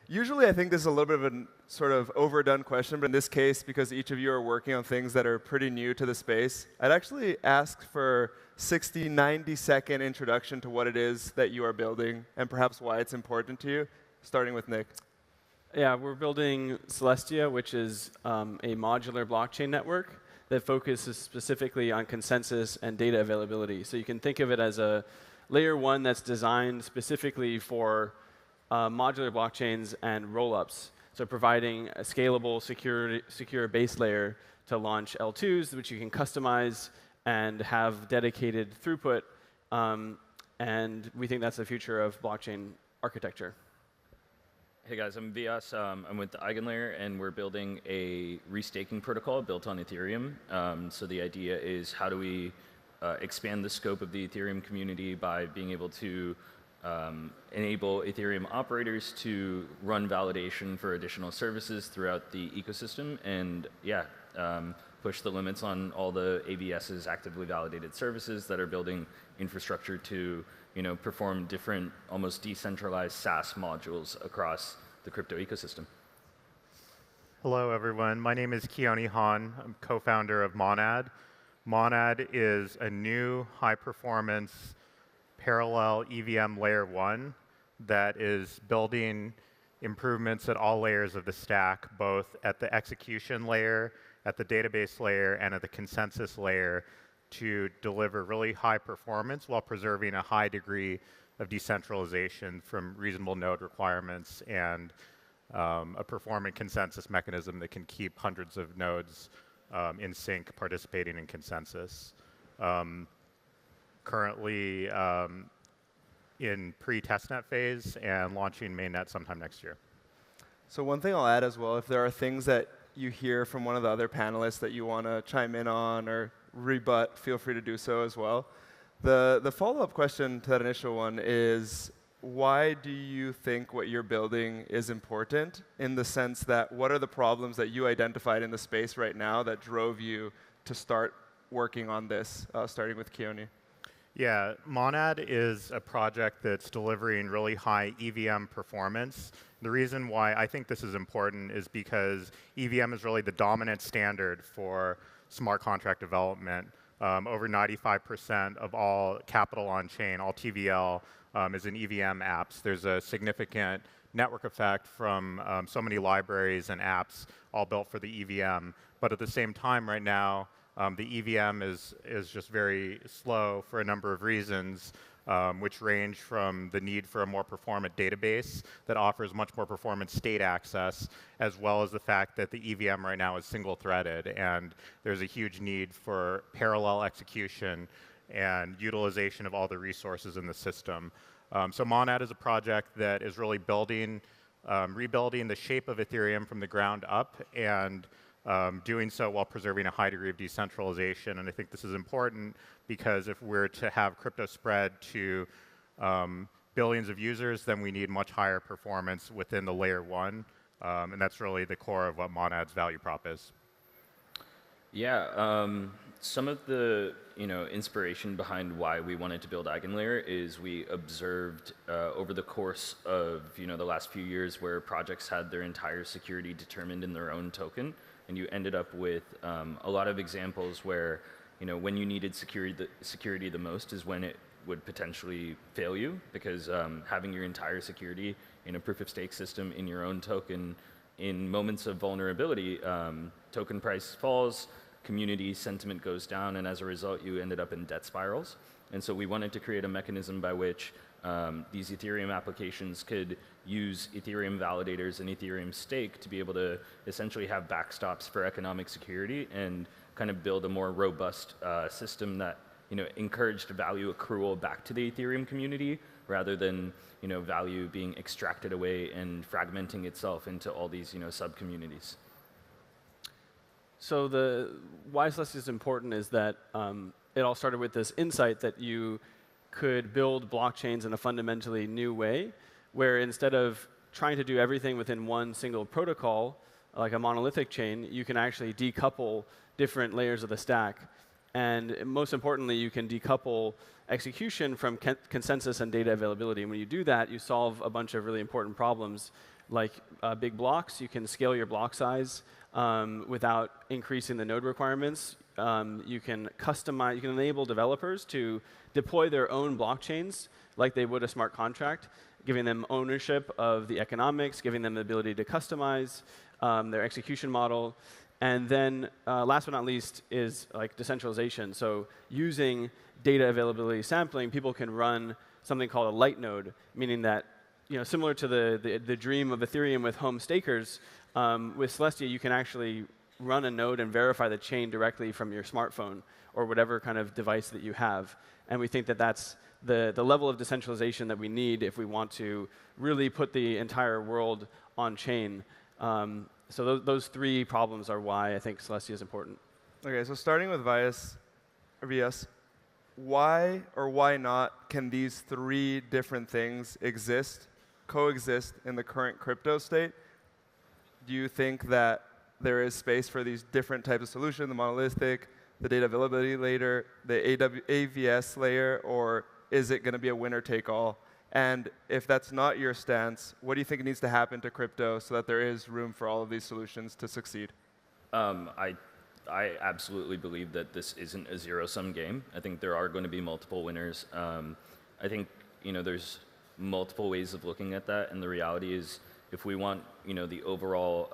Usually, I think this is a little bit of a sort of overdone question, but in this case, because each of you are working on things that are pretty new to the space, I'd actually ask for 60, 90-second introduction to what it is that you are building and perhaps why it's important to you, starting with Nick. Yeah, we're building Celestia, which is a modular blockchain network that focuses specifically on consensus and data availability. So you can think of it as a layer 1 that's designed specifically for modular blockchains and rollups, so providing a scalable, secure base layer to launch L2s, which you can customize and have dedicated throughput. And we think that's the future of blockchain architecture. Hey guys, I'm Vias. I'm with the Eigenlayer, and we're building a restaking protocol built on Ethereum. So the idea is, how do we expand the scope of the Ethereum community by being able to enable Ethereum operators to run validation for additional services throughout the ecosystem, and push the limits on all the AVS's actively validated services that are building infrastructure to perform different, almost decentralized SaaS modules across the crypto ecosystem. Hello, everyone. My name is Keone Han. I'm co-founder of Monad. Monad is a new high-performance parallel EVM layer 1 that is building improvements at all layers of the stack, both at the execution layer, at the database layer, and at the consensus layer, to deliver really high performance while preserving a high degree of decentralization from reasonable node requirements and a performant consensus mechanism that can keep hundreds of nodes in sync participating in consensus. Currently in pre-testnet phase and launching mainnet sometime next year. So one thing I'll add as well, if there are things that you hear from one of the other panelists that you want to chime in on or rebut, feel free to do so as well. The follow-up question to that initial one is, why do you think what you're building is important, in the sense that what are the problems that you identified in the space right now that drove you to start working on this, starting with Keone? Yeah, Monad is a project that's delivering really high EVM performance. The reason why I think this is important is because EVM is really the dominant standard for smart contract development. Over 95% of all capital on chain, all TVL, is in EVM apps. There's a significant network effect from so many libraries and apps all built for the EVM. But at the same time right now, the EVM is just very slow for a number of reasons, which range from the need for a more performant database that offers much more performant state access, as well as the fact that the EVM right now is single-threaded, and there's a huge need for parallel execution and utilization of all the resources in the system. So Monad is a project that is really rebuilding the shape of Ethereum from the ground up, and doing so while preserving a high degree of decentralization. And I think this is important because if we're to have crypto spread to billions of users, then we need much higher performance within the layer 1. And that's really the core of what Monad's value prop is. Yeah, some of the inspiration behind why we wanted to build Eigenlayer is we observed over the course of the last few years where projects had their entire security determined in their own token. And you ended up with a lot of examples where, when you needed security the most is when it would potentially fail you, because having your entire security in a proof-of-stake system in your own token, in moments of vulnerability, token price falls, community sentiment goes down, and as a result, you ended up in debt spirals. And so we wanted to create a mechanism by which these Ethereum applications could use Ethereum validators and Ethereum stake to be able to essentially have backstops for economic security and kind of build a more robust system that encouraged value accrual back to the Ethereum community rather than value being extracted away and fragmenting itself into all these sub-communities. So why Celestia is important is that it all started with this insight that you could build blockchains in a fundamentally new way, where instead of trying to do everything within one single protocol, like a monolithic chain, you can actually decouple different layers of the stack. And most importantly, you can decouple execution from consensus and data availability. And when you do that, you solve a bunch of really important problems like big blocks, you can scale your block size without increasing the node requirements. You can customize, you can enable developers to deploy their own blockchains like they would a smart contract, giving them ownership of the economics, giving them the ability to customize their execution model. And then last but not least is like decentralization. So using data availability sampling, people can run something called a light node, meaning that similar to the dream of Ethereum with home stakers, with Celestia, you can actually run a node and verify the chain directly from your smartphone or whatever kind of device that you have. And we think that that's the level of decentralization that we need if we want to really put the entire world on chain. So those three problems are why I think Celestia is important. Okay, so starting with VS, why or why not can these three different things coexist in the current crypto state? Do you think that there is space for these different types of solutions, the monolithic, the data availability layer, the AVS layer, or is it going to be a winner-take-all? And if that's not your stance, what do you think needs to happen to crypto so that there is room for all of these solutions to succeed? I absolutely believe that this isn't a zero-sum game. I think there are going to be multiple winners. I think there's multiple ways of looking at that, and the reality is, if we want the overall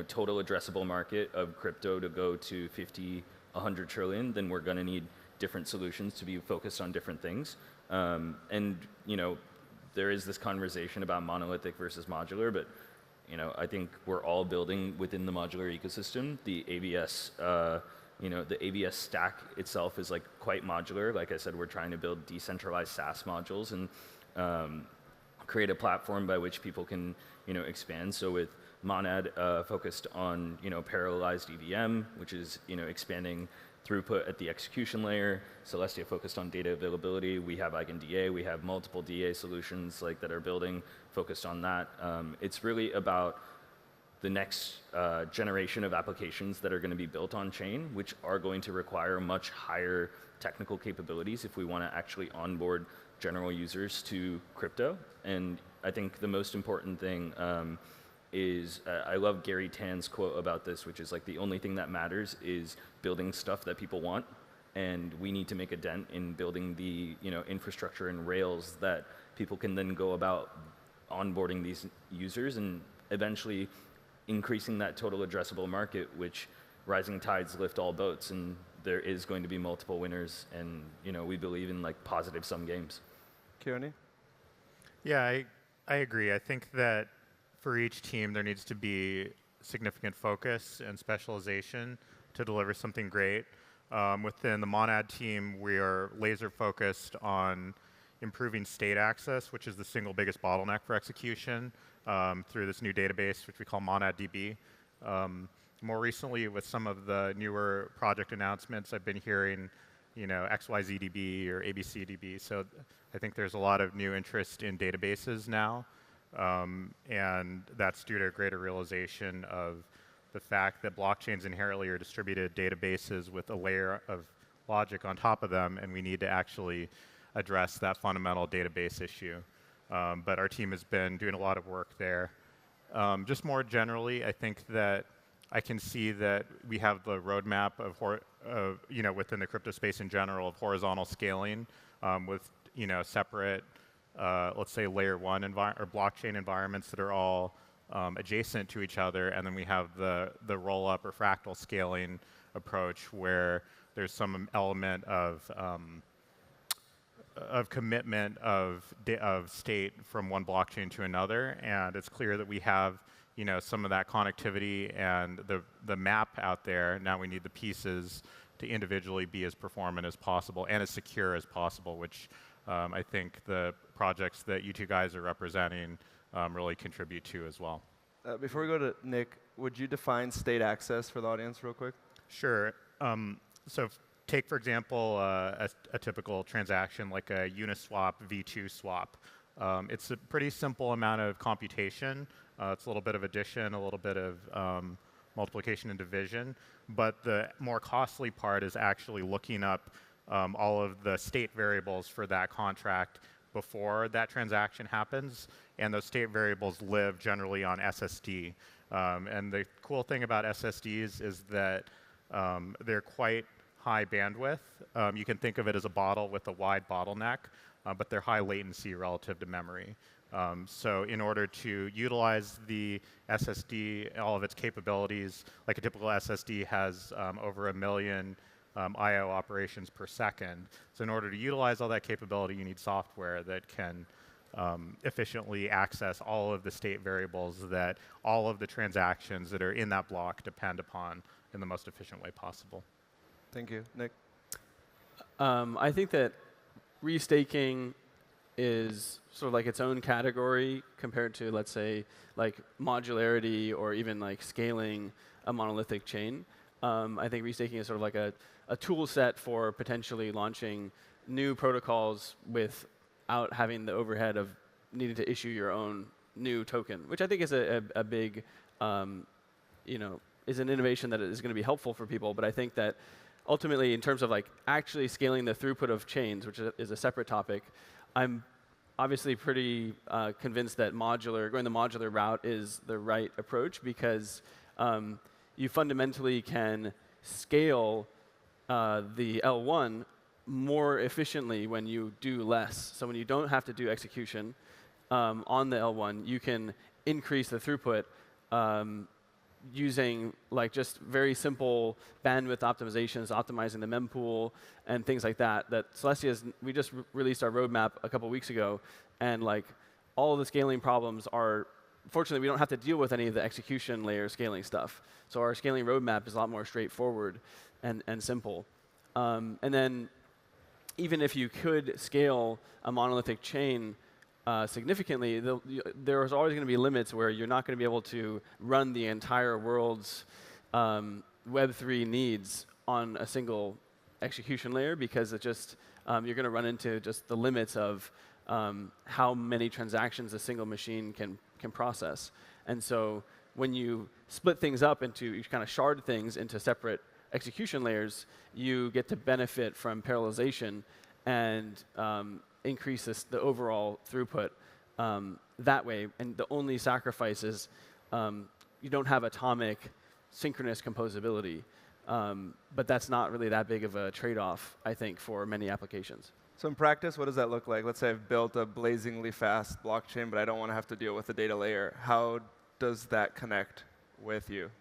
total addressable market of crypto to go to 50, 100 trillion, then we're going to need different solutions to be focused on different things. And there is this conversation about monolithic versus modular, but I think we're all building within the modular ecosystem. The AVS, the AVS stack itself is like quite modular. Like I said, we're trying to build decentralized SaaS modules and create a platform by which people can expand. So with Monad focused on parallelized EVM, which is expanding throughput at the execution layer. Celestia focused on data availability. We have EigenDA. We have multiple DA solutions that are building focused on that. It's really about the next generation of applications that are going to be built on chain, which are going to require much higher technical capabilities if we want to actually onboard general users to crypto. And I think the most important thing is, I love Gary Tan's quote about this, which is the only thing that matters is building stuff that people want, and we need to make a dent in building the infrastructure and rails that people can then go about onboarding these users and eventually increasing that total addressable market, which rising tides lift all boats, and there is going to be multiple winners, and we believe in positive sum games. Keone? Yeah, I agree. I think that for each team, there needs to be significant focus and specialization to deliver something great. Within the Monad team, we are laser focused on improving state access, which is the single biggest bottleneck for execution, through this new database, which we call MonadDB. More recently, with some of the newer project announcements, I've been hearing XYZDB or ABCDB. So I think there's a lot of new interest in databases now. And that's due to a greater realization of the fact that blockchains inherently are distributed databases with a layer of logic on top of them, and we need to actually address that fundamental database issue. But our team has been doing a lot of work there. Just more generally, I think that I can see that we have the roadmap of within the crypto space in general of horizontal scaling with separate let's say layer one or blockchain environments that are all adjacent to each other, and then we have the roll-up or fractal scaling approach where there's some element of commitment of state from one blockchain to another, and it's clear that we have some of that connectivity and the map out there. Now we need the pieces to individually be as performant as possible and as secure as possible, which I think the projects that you two guys are representing really contribute to as well. Before we go to Nick, would you define state access for the audience real quick? Sure. So take, for example, a typical transaction like a Uniswap V2 swap. It's a pretty simple amount of computation. It's a little bit of addition, a little bit of multiplication and division. But the more costly part is actually looking up all of the state variables for that contract before that transaction happens, and those state variables live generally on SSD. And the cool thing about SSDs is that they're quite high bandwidth. You can think of it as a bottle with a wide bottleneck, but they're high latency relative to memory. So in order to utilize the SSD, all of its capabilities, like a typical SSD has over 1 million I/O operations per second. So in order to utilize all that capability, you need software that can efficiently access all of the state variables that all of the transactions that are in that block depend upon in the most efficient way possible. Thank you. Nick? I think that restaking is sort of like its own category compared to, let's say, like modularity or even like scaling a monolithic chain. I think restaking is sort of like a tool set for potentially launching new protocols without having the overhead of needing to issue your own new token, which I think is a big, is an innovation that is going to be helpful for people. But I think that ultimately, in terms of like actually scaling the throughput of chains, which is a separate topic, I'm obviously pretty convinced that going the modular route is the right approach, because you fundamentally can scale the L1 more efficiently when you do less. So when you don't have to do execution on the L1, you can increase the throughput using like just very simple bandwidth optimizations, optimizing the mempool and things like that. That Celestia's, we just released our roadmap a couple weeks ago, and like all of the scaling problems are, fortunately, we don't have to deal with any of the execution layer scaling stuff. So our scaling roadmap is a lot more straightforward and simple. And then even if you could scale a monolithic chain significantly, there is always going to be limits where you're not going to be able to run the entire world's Web3 needs on a single execution layer, because it just you're going to run into just the limits of how many transactions a single machine can process. And so when you split things up into, you kind of shard things into separate execution layers, you get to benefit from parallelization and increases the overall throughput that way. And the only sacrifice is you don't have atomic synchronous composability. But that's not really that big of a trade-off, I think, for many applications. So in practice, what does that look like? Let's say I've built a blazingly fast blockchain, but I don't want to have to deal with the data layer. How does that connect with you?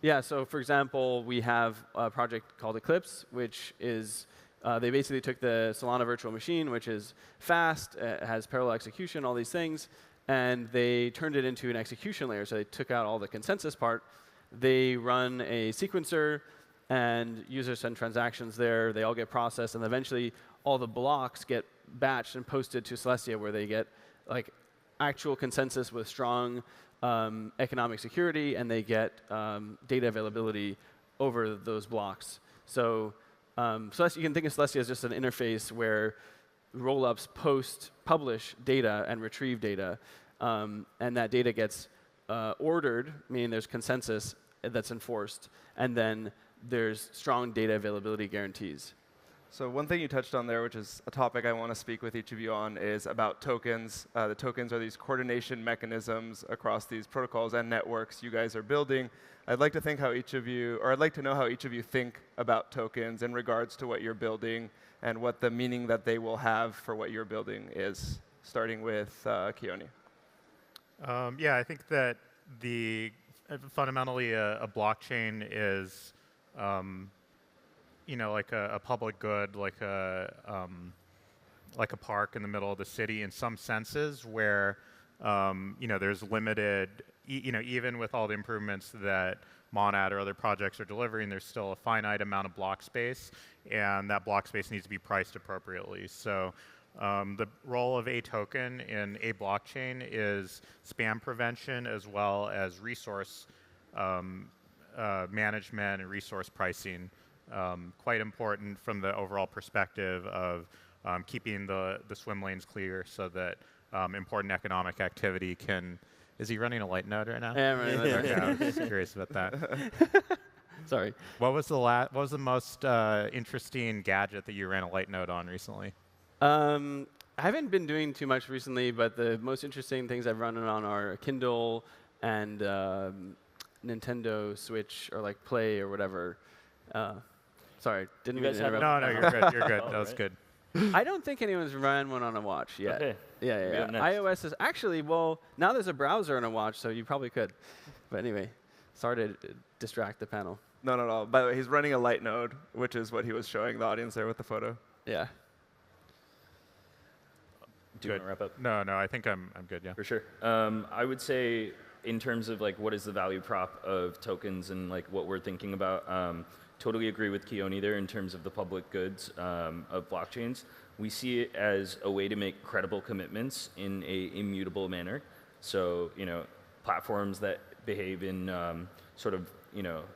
Yeah, so for example, we have a project called Eclipse, which is they basically took the Solana virtual machine, which is fast, has parallel execution, all these things, and they turned it into an execution layer. So they took out all the consensus part. They run a sequencer, and users send transactions there. They all get processed, and eventually all the blocks get batched and posted to Celestia, where they get like actual consensus with strong economic security, and they get data availability over those blocks. So Celestia, you can think of Celestia as just an interface where rollups publish data and retrieve data, and that data gets ordered, meaning there's consensus that's enforced, and then there's strong data availability guarantees. So one thing you touched on there, which is a topic I want to speak with each of you on, is about tokens. The tokens are these coordination mechanisms across these protocols and networks you guys are building. I'd like to think how each of you, or I'd like to know how each of you think about tokens in regards to what you're building and what the meaning that they will have for what you're building is, starting with Keone. Yeah, I think that fundamentally a blockchain is like a public good, like a park in the middle of the city in some senses, where there's limited, even with all the improvements that Monad or other projects are delivering, there's still a finite amount of block space, and that block space needs to be priced appropriately. So the role of a token in a blockchain is spam prevention, as well as resource management and resource pricing. Quite important from the overall perspective of keeping the swim lanes clear, so that important economic activity can. Is he running a light node right now? Yeah, I'm running a light node. Okay, I was just curious about that. Sorry. What was the most interesting gadget that you ran a light node on recently? I haven't been doing too much recently, but the most interesting things I've run on are Kindle and Nintendo Switch or like Play or whatever. Sorry, didn't mean to interrupt. No, you're good. You're good. Oh, That was right. good. I don't think anyone's run one on a watch yet. Okay. Yeah. Go next. iOS is actually, well, now there's a browser on a watch, so you probably could. But anyway, sorry to distract the panel. No. By the way, he's running a light node, which is what he was showing the audience there with the photo. Yeah. Do you want to wrap up? No, I think I'm good. Yeah. For sure. I would say in terms of like what is the value prop of tokens and like what we're thinking about, totally agree with Keone there in terms of the public goods of blockchains. We see it as a way to make credible commitments in a immutable manner. So, platforms that behave in sort of,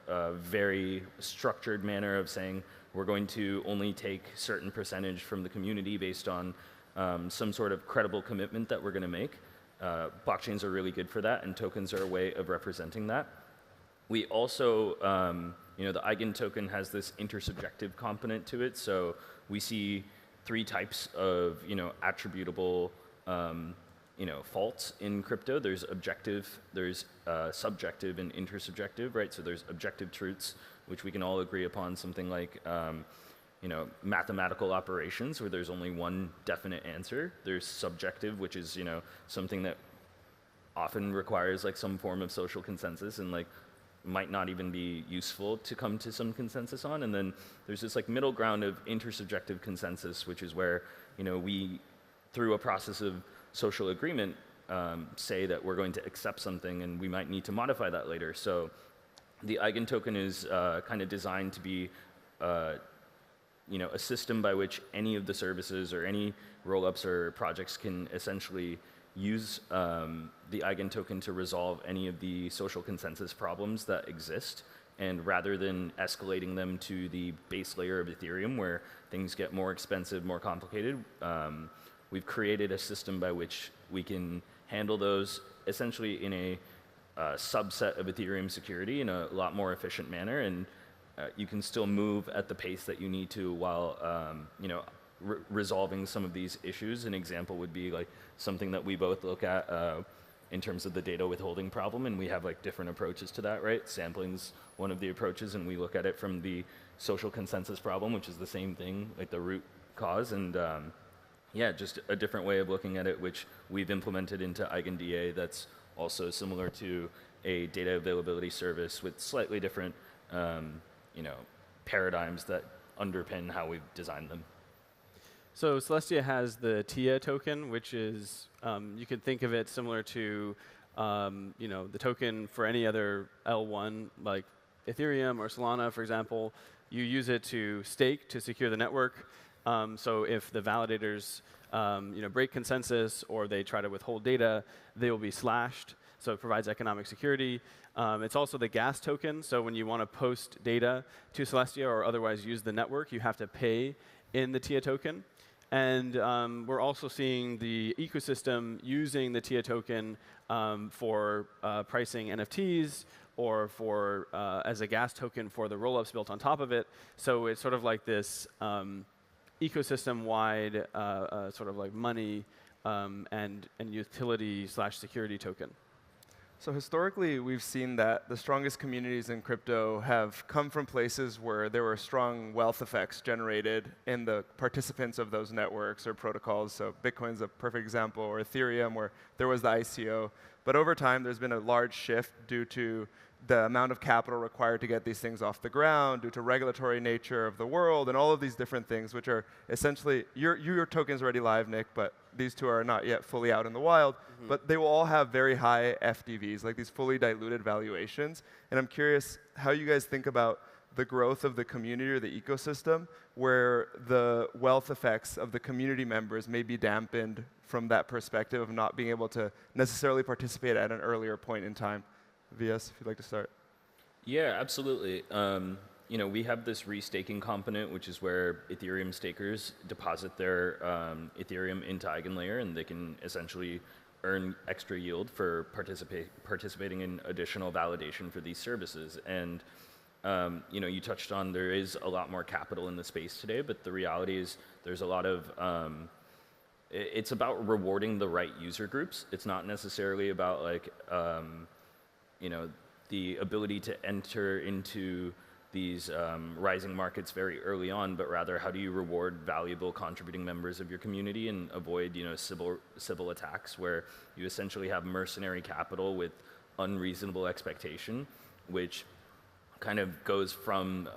a very structured manner of saying we're going to only take certain percentage from the community based on some sort of credible commitment that we're going to make. Blockchains are really good for that, and tokens are a way of representing that. We also, the Eigen token has this intersubjective component to it, so we see 3 types of, attributable, faults in crypto. There's objective, there's subjective, and intersubjective, right? So there's objective truths, which we can all agree upon, something like, mathematical operations where there's only one definite answer. There's subjective, which is, something that often requires like some form of social consensus and like might not even be useful to come to some consensus on. And then there's this like middle ground of intersubjective consensus, which is where, we, through a process of social agreement, say that we're going to accept something and we might need to modify that later. So the Eigen token is kind of designed to be a system by which any of the services or any rollups or projects can essentially use the Eigen token to resolve any of the social consensus problems that exist. And rather than escalating them to the base layer of Ethereum where things get more expensive, more complicated, we've created a system by which we can handle those essentially in a subset of Ethereum security in a lot more efficient manner. And you can still move at the pace that you need to while resolving some of these issues. An example would be like something that we both look at in terms of the data withholding problem, and we have like different approaches to that, right? Sampling's one of the approaches, and we look at it from the social consensus problem, which is the same thing, like the root cause, and just a different way of looking at it, which we've implemented into EigenDA that's also similar to a data availability service with slightly different paradigms that underpin how we've designed them. So Celestia has the TIA token, which is, you could think of it similar to, the token for any other L1, like Ethereum or Solana, for example. You use it to stake to secure the network. So if the validators, break consensus or they try to withhold data, they will be slashed. So it provides economic security. It's also the gas token. So when you want to post data to Celestia or otherwise use the network, you have to pay in the TIA token. And we're also seeing the ecosystem using the TIA token for pricing NFTs or for as a gas token for the rollups built on top of it. So it's sort of like this ecosystem-wide sort of like money and utility/security token. So historically, we've seen that the strongest communities in crypto have come from places where there were strong wealth effects generated in the participants of those networks or protocols. So Bitcoin's a perfect example, or Ethereum, where there was the ICO. But over time, there's been a large shift due to the amount of capital required to get these things off the ground, due to regulatory nature of the world, and all of these different things, which are essentially, your token's already live, Nick, but these two are not yet fully out in the wild. Mm-hmm. But they will all have very high FDVs, like these fully diluted valuations. And I'm curious how you guys think about the growth of the community or the ecosystem, where the wealth effects of the community members may be dampened from that perspective of not being able to necessarily participate at an earlier point in time. VS, if you'd like to start. Yeah, absolutely. We have this restaking component, which is where Ethereum stakers deposit their Ethereum into EigenLayer, and they can essentially earn extra yield for participating in additional validation for these services. And you touched on there is a lot more capital in the space today, but the reality is there's a lot of it's about rewarding the right user groups. It's not necessarily about like, you know, the ability to enter into these rising markets very early on, but rather how do you reward valuable contributing members of your community and avoid, you know, civil attacks where you essentially have mercenary capital with unreasonable expectation, which kind of goes from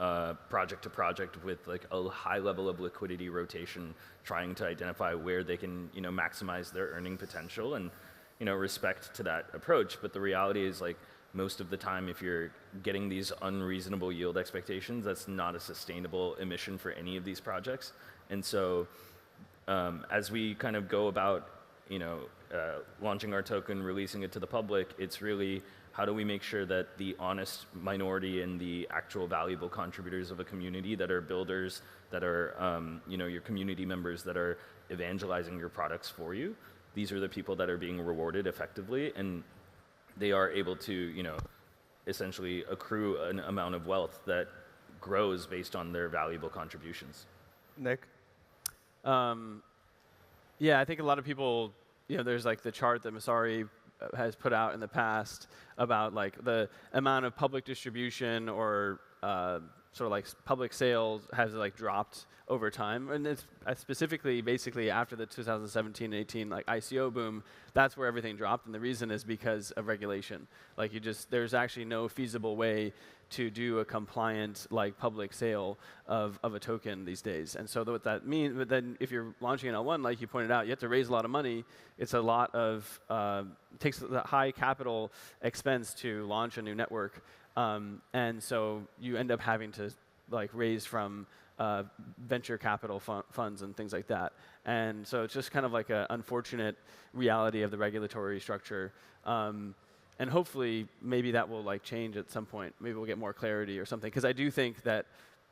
project to project with like a high level of liquidity rotation, trying to identify where they can, you know, maximize their earning potential and, you know, respect to that approach. But the reality is like most of the time, if you're getting these unreasonable yield expectations, that's not a sustainable emission for any of these projects. And so as we kind of go about, you know, launching our token, releasing it to the public, it's really how do we make sure that the honest minority and the actual valuable contributors of a community that are builders, that are, you know, your community members that are evangelizing your products for you, these are the people that are being rewarded effectively, and they are able to, you know, essentially accrue an amount of wealth that grows based on their valuable contributions. Nick? Yeah, I think a lot of people, you know, there's like the chart that Masari has put out in the past about like the amount of public distribution or sort of like public sales has like dropped over time, and it's specifically basically after the 2017-18 like ICO boom, that's where everything dropped, and the reason is because of regulation. Like there's actually no feasible way to do a compliant like public sale of a token these days. And so what that means, but then if you're launching an L1, like you pointed out, you have to raise a lot of money. It's a lot of, takes a high capital expense to launch a new network. And so you end up having to like raise from venture capital funds and things like that. And so it's just kind of like an unfortunate reality of the regulatory structure. And hopefully, maybe that will like change at some point. Maybe we'll get more clarity or something. Because I do think that,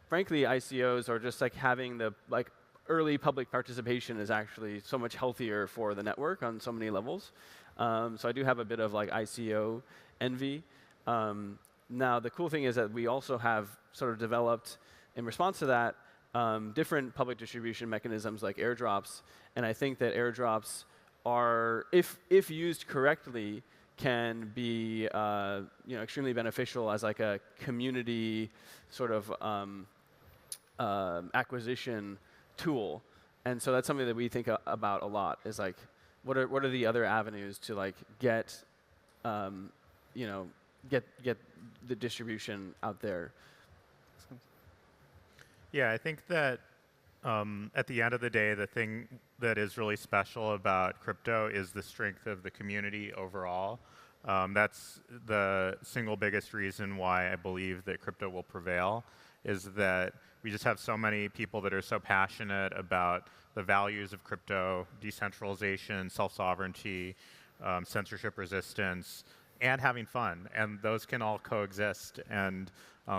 frankly, ICOs are just like having the like early public participation is actually so much healthier for the network on so many levels. So I do have a bit of like ICO envy. Now, the cool thing is that we also have sort of developed, in response to that, different public distribution mechanisms like airdrops. And I think that airdrops are, if used correctly, can be you know, extremely beneficial as like a community sort of acquisition tool. And so that's something that we think about a lot, is like what are the other avenues to like get you know, get the distribution out there. Yeah, I think that at the end of the day, the thing that is really special about crypto is the strength of the community overall. That's the single biggest reason why I believe that crypto will prevail, is that we just have so many people that are so passionate about the values of crypto, decentralization, self-sovereignty, censorship resistance, and having fun. And those can all coexist, and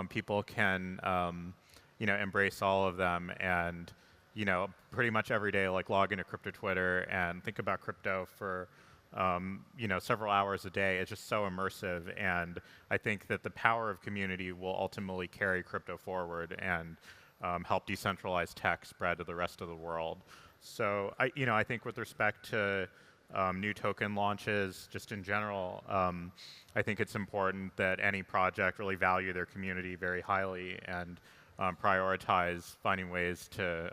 people can you know, embrace all of them, and you know, pretty much every day like log into crypto Twitter and think about crypto for you know, several hours a day. It's just so immersive, and I think that the power of community will ultimately carry crypto forward and help decentralized tech spread to the rest of the world. So you know, I think with respect to new token launches, just in general, I think it's important that any project really value their community very highly and prioritize finding ways to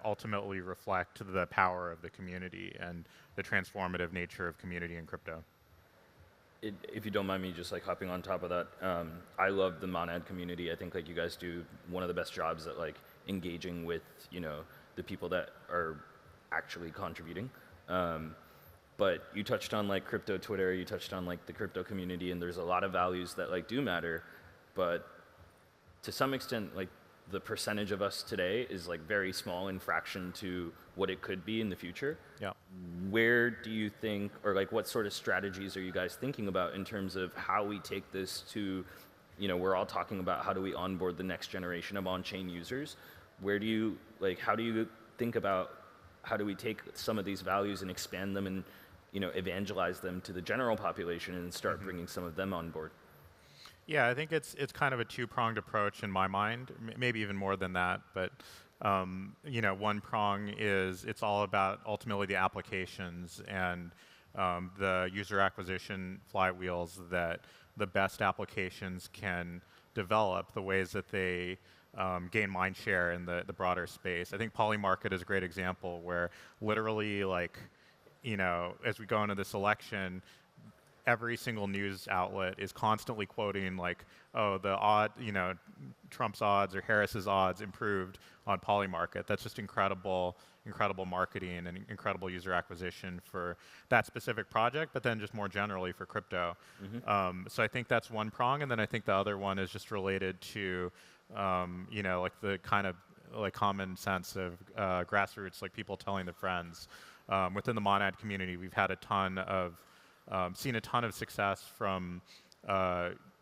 ultimately reflect the power of the community and the transformative nature of community in crypto. If you don't mind me just like hopping on top of that, I love the Monad community. I think like you guys do one of the best jobs at like engaging with, you know, the people that are actually contributing. But you touched on like crypto Twitter, you touched on like the crypto community, and there's a lot of values that like do matter, but to some extent, like the percentage of us today is like very small in fraction to what it could be in the future. Yeah. Where do you think, or like what sort of strategies are you guys thinking about in terms of how we take this to, you know, we're all talking about how do we onboard the next generation of on-chain users. Where do you, like, how do you think about how do we take some of these values and expand them and, you know, evangelize them to the general population and start bringing some of them on board? Yeah, I think it's kind of a two-pronged approach in my mind, maybe even more than that. But one prong is it's all about ultimately the applications and the user acquisition flywheels that the best applications can develop, the ways that they gain mind share in the broader space. I think Polymarket is a great example where literally, as we go into this election, every single news outlet is constantly quoting Trump's odds or Harris's odds improved on Polymarket. That's just incredible marketing and incredible user acquisition for that specific project, but then just more generally for crypto. So I think that's one prong, and then I think the other one is just related to, the kind of common sense of grassroots, like people telling their friends. Within the Monad community, we've had seen a ton of success from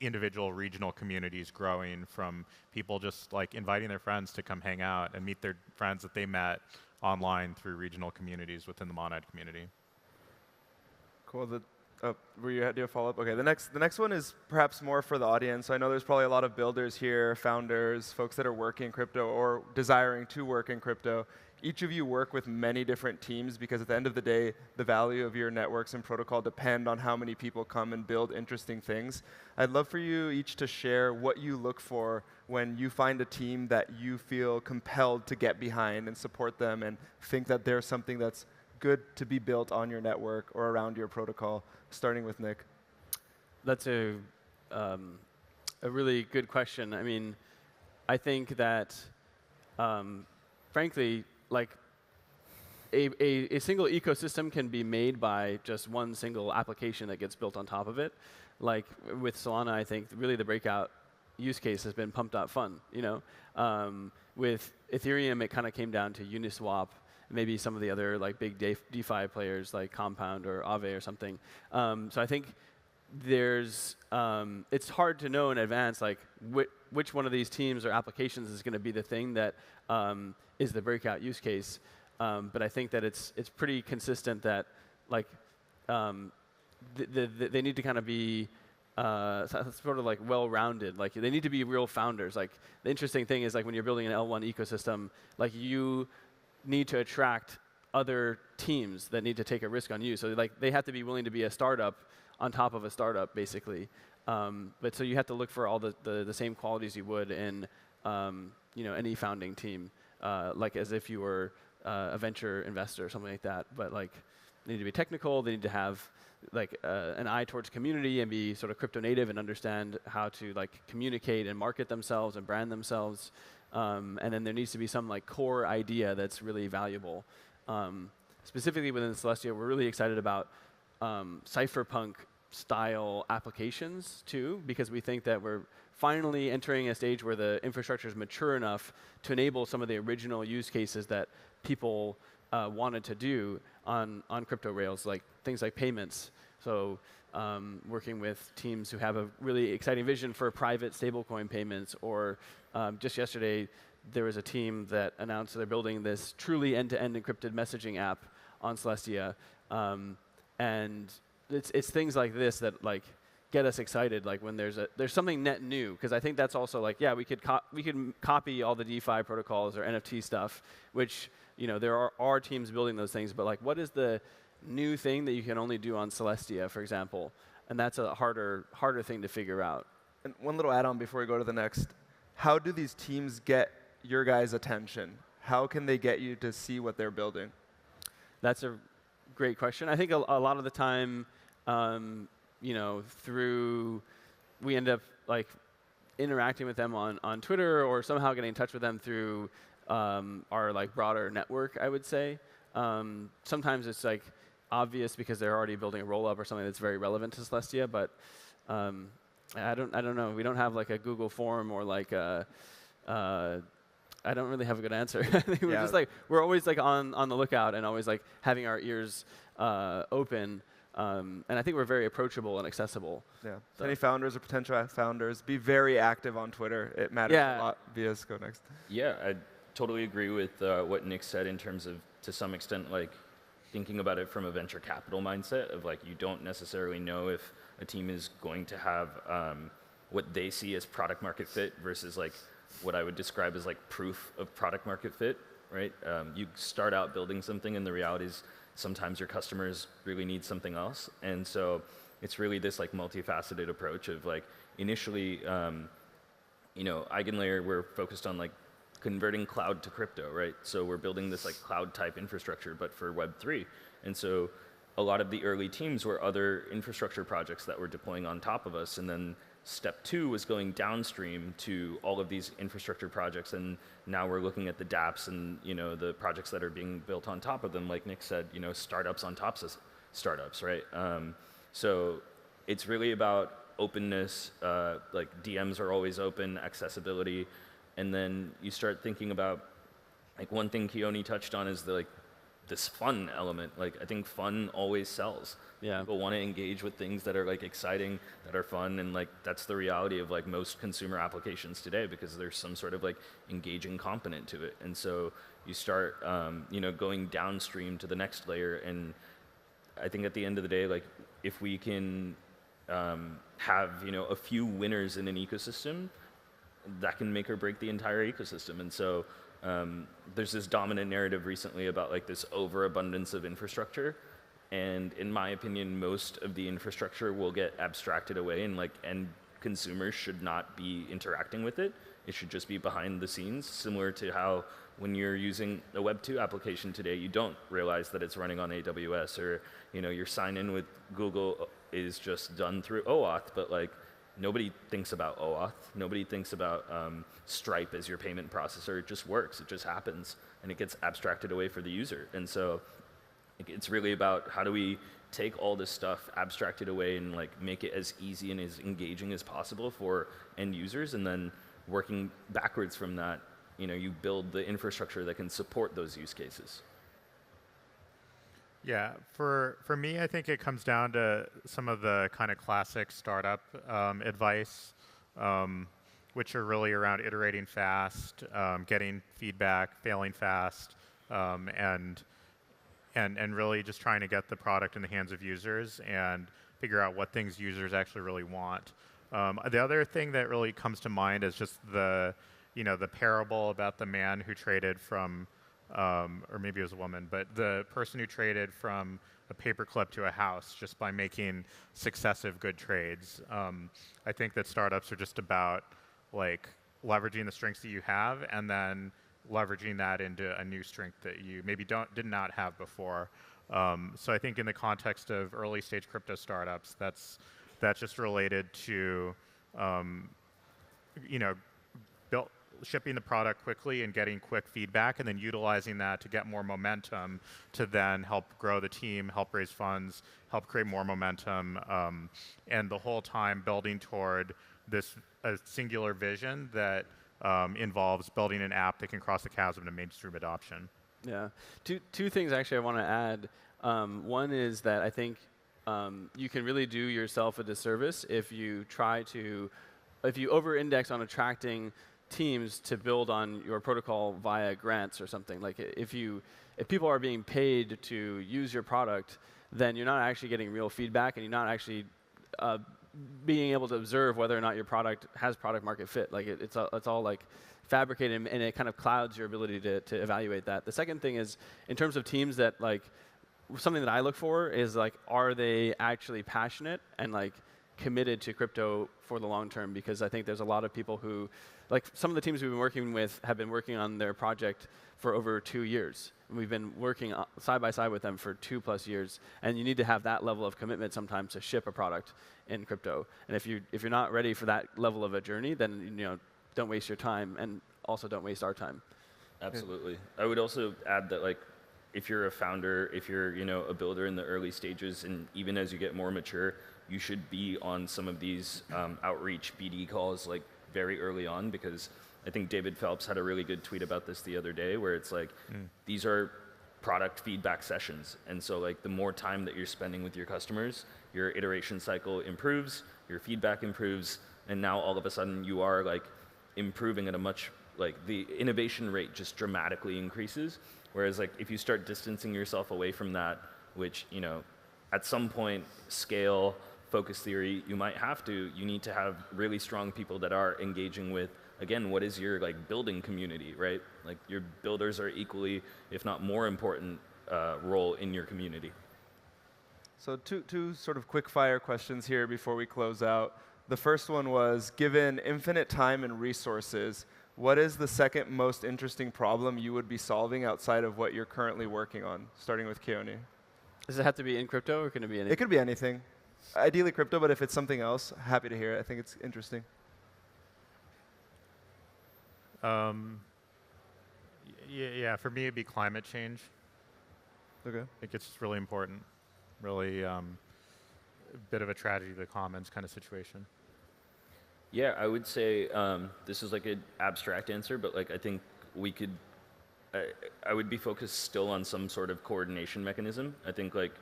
individual regional communities growing from people just inviting their friends to come hang out and meet their friends that they met online through regional communities within the Monad community. Cool. Do you have a follow-up? Okay, the next one is perhaps more for the audience. I know there's probably a lot of builders here, founders, folks that are working in crypto or desiring to work in crypto. Each of you work with many different teams because at the end of the day, the value of your networks and protocol depend on how many people come and build interesting things. I'd love for you each to share what you look for when you find a team that you feel compelled to get behind and support them and think that there's something that's good to be built on your network or around your protocol, starting with Nick. That's a really good question. I mean, I think that, frankly, a single ecosystem can be made by just one single application that gets built on top of it. Like with Solana, I think really the breakout use case has been pump.fun. With Ethereum, it kind of came down to Uniswap, maybe some of the other big DeFi players like Compound or Aave or something. So I think it's hard to know in advance which one of these teams or applications is going to be the thing that is the breakout use case. But I think that it's pretty consistent that they need to kind of be sort of well-rounded. They need to be real founders. The interesting thing is when you're building an L1 ecosystem, you need to attract other teams that need to take a risk on you. So they have to be willing to be a startup on top of a startup, basically. But so you have to look for all the same qualities you would in any founding team, as if you were a venture investor or something like that. But they need to be technical. They need to have an eye towards community and be sort of crypto native and understand how to communicate and market themselves and brand themselves. And then there needs to be some core idea that's really valuable. Specifically within Celestia, we're really excited about cypherpunk style applications too, because we think that we're finally entering a stage where the infrastructure is mature enough to enable some of the original use cases that people wanted to do on crypto rails, things like payments. So working with teams who have a really exciting vision for private stablecoin payments, or just yesterday there was a team that announced they're building this truly end-to-end encrypted messaging app on Celestia. And it's things like this that get us excited, when there's something net new, because I think that's also we could copy all the DeFi protocols or NFT stuff, which there are teams building those things, but what is the new thing that you can only do on Celestia, for example? And that's a harder thing to figure out. And one little add-on before we go to the next: how do these teams get your guys' attention? How can they get you to see what they're building? That's a great question. I think a lot of the time, we end up interacting with them on Twitter or somehow getting in touch with them through our broader network, I would say. Sometimes it's obvious because they're already building a roll-up or something that's very relevant to Celestia, but I don't know. We don't have a Google form or I don't really have a good answer. I think we're just we're always on the lookout and always having our ears open. And I think we're very approachable and accessible. Yeah. So any founders or potential founders, be very active on Twitter. It matters a lot. Vias, go next. Yeah, I totally agree with what Nick said in terms of, to some extent, thinking about it from a venture capital mindset of you don't necessarily know if a team is going to have what they see as product market fit versus what I would describe as like proof of product market fit, right? You start out building something, and the reality is sometimes your customers really need something else, and so it's really this like multifaceted approach of like initially, EigenLayer, we're focused on like converting cloud to crypto, right? So we're building this like cloud type infrastructure, but for Web3, and so a lot of the early teams were other infrastructure projects that were deploying on top of us, and then step 2 was going downstream to all of these infrastructure projects, and now we're looking at the dApps and the projects that are being built on top of them. Like Nick said, startups on top of startups, right? So it's really about openness. Like DMs are always open, accessibility, and then you start thinking about like one thing Keone touched on is this fun element. Like I think fun always sells. Yeah. People want to engage with things that are like exciting, that are fun, and like that's the reality of like most consumer applications today, because there's some sort of like engaging component to it. And so you start going downstream to the next layer, and I think at the end of the day, like if we can have a few winners in an ecosystem, that can make or break the entire ecosystem. And so there's this dominant narrative recently about like this overabundance of infrastructure, and in my opinion, most of the infrastructure will get abstracted away, and consumers should not be interacting with it. It should just be behind the scenes, similar to how when you're using a Web 2 application today, you don't realize that it's running on AWS, or your sign in with Google is just done through OAuth, but like nobody thinks about OAuth. Nobody thinks about Stripe as your payment processor. It just works. It just happens, and it gets abstracted away for the user. And so it's really about how do we take all this stuff, abstract it away, and like make it as easy and as engaging as possible for end users, and then working backwards from that, you build the infrastructure that can support those use cases. Yeah, for me, I think it comes down to some of the kind of classic startup advice, which are really around iterating fast, getting feedback, failing fast, and really just trying to get the product in the hands of users and figure out what things users actually really want. The other thing that really comes to mind is just the parable about the man who traded from, or maybe it was a woman, but the person who traded from a paperclip to a house just by making successive good trades. I think that startups are just about like leveraging the strengths that you have and then leveraging that into a new strength that you maybe did not have before. So I think in the context of early stage crypto startups, that's just related to shipping the product quickly and getting quick feedback, and then utilizing that to get more momentum to then help grow the team, help raise funds, help create more momentum, and the whole time building toward this singular vision that involves building an app that can cross the chasm to mainstream adoption. Yeah. Two things actually I want to add. One is that I think you can really do yourself a disservice if you over-index on attracting teams to build on your protocol via grants or something. Like if people are being paid to use your product, then you're not actually getting real feedback, and you're not actually being able to observe whether or not your product has product market fit. Like it's all like fabricated, and it kind of clouds your ability to evaluate that. The second thing is, in terms of teams, that like something that I look for is like, are they actually passionate and like committed to crypto for the long term? Because I think there's a lot of people who, like some of the teams we've been working with have been working on their project for over 2 years. And we've been working side by side with them for 2+ years. And you need to have that level of commitment sometimes to ship a product in crypto. And if you're not ready for that level of a journey, then don't waste your time, and also don't waste our time. Absolutely. I would also add that like if you're a founder, if you're a builder in the early stages, and even as you get more mature, you should be on some of these outreach BD calls like very early on, because I think David Phelps had a really good tweet about this the other day, where it's like these are product feedback sessions, and so like the more time that you're spending with your customers, your iteration cycle improves, your feedback improves, and now all of a sudden you are like improving at a much, like the innovation rate just dramatically increases. Whereas like if you start distancing yourself away from that, which at some point scale, focus theory, you need to have really strong people that are engaging with again, what is your like building community, right? Like your builders are equally, if not more important, role in your community. So two sort of quick fire questions here before we close out. The first one was, given infinite time and resources, what is the second most interesting problem you would be solving outside of what you're currently working on, starting with Keone? Does it have to be in crypto, or can it be anything? It could be anything. Ideally crypto, but if it's something else, happy to hear it. I think it's interesting. Yeah, for me, it'd be climate change. Okay. I think it's really important. Really a bit of a tragedy to the commons kind of situation. Yeah, I would say this is like an abstract answer, but like I think we could. I would be focused still on some sort of coordination mechanism. I think like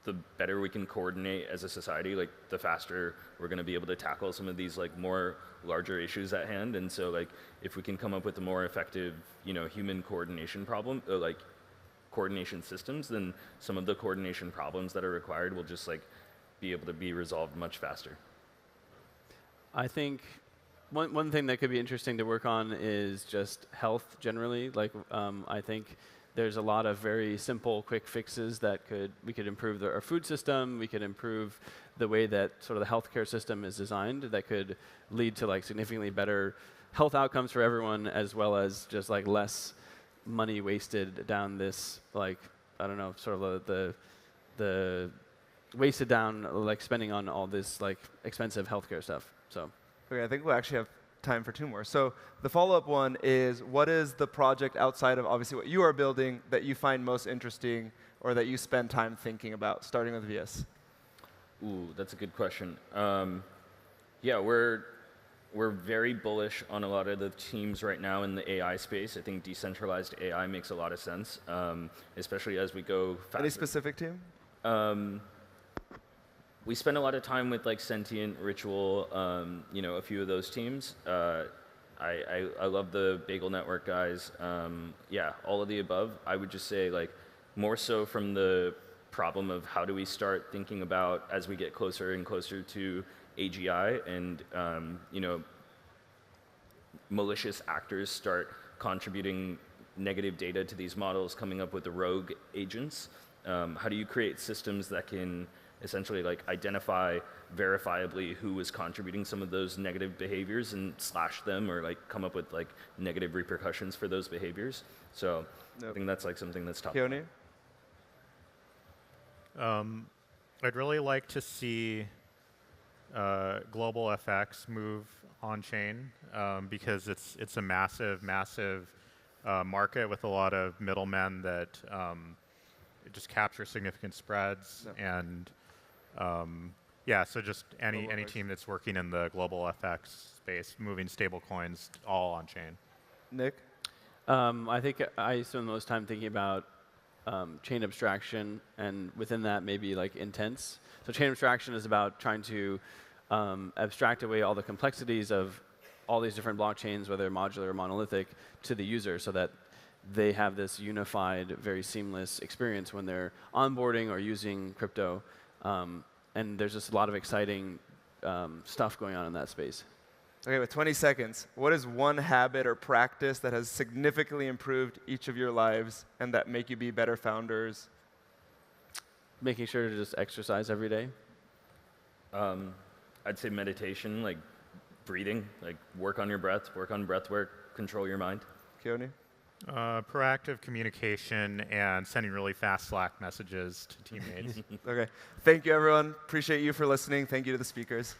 the better we can coordinate as a society, like the faster we're going to be able to tackle some of these like more larger issues at hand. And so like if we can come up with a more effective, human coordination problem, like coordination systems, then some of the coordination problems that are required will just like be able to be resolved much faster. I think one thing that could be interesting to work on is just health generally. Like I think there's a lot of very simple, quick fixes that we could improve our food system. We could improve the way that sort of the healthcare system is designed. That could lead to like significantly better health outcomes for everyone, as well as just like less money wasted down this like I don't know, sort of the wasted down like spending on all this like expensive healthcare stuff. So. Okay, I think we'll actually have time for two more. So the follow-up one is, what is the project outside of obviously what you are building that you find most interesting or that you spend time thinking about, starting with VS? Ooh, that's a good question. Yeah, we're very bullish on a lot of the teams right now in the AI space. I think decentralized AI makes a lot of sense, especially as we go faster. Any specific team? We spend a lot of time with like Sentient, Ritual, a few of those teams. I love the Bagel Network guys. Yeah, all of the above. I would just say like more so from the problem of how do we start thinking about as we get closer and closer to AGI and malicious actors start contributing negative data to these models, coming up with the rogue agents. How do you create systems that can essentially like identify verifiably who is contributing some of those negative behaviors and slash them or like come up with like negative repercussions for those behaviors? So I think that's like something that's top. Keone? I'd really like to see global FX move on chain because it's a massive market with a lot of middlemen that just capture significant spreads and yeah, so just any team that's working in the global FX space, moving stable coins all on chain. Nick? I think I spend the most time thinking about chain abstraction, and within that maybe like intents. So chain abstraction is about trying to abstract away all the complexities of all these different blockchains, whether modular or monolithic, to the user so that they have this unified, very seamless experience when they're onboarding or using crypto. And there's just a lot of exciting stuff going on in that space. Okay, with 20 seconds, what is one habit or practice that has significantly improved each of your lives and that make you be better founders? Making sure to just exercise every day. I'd say meditation, like breathing, like work on your breath, work on breath work, control your mind. Keone? Proactive communication and sending really fast Slack messages to teammates. Okay. Thank you, everyone. Appreciate you for listening. Thank you to the speakers.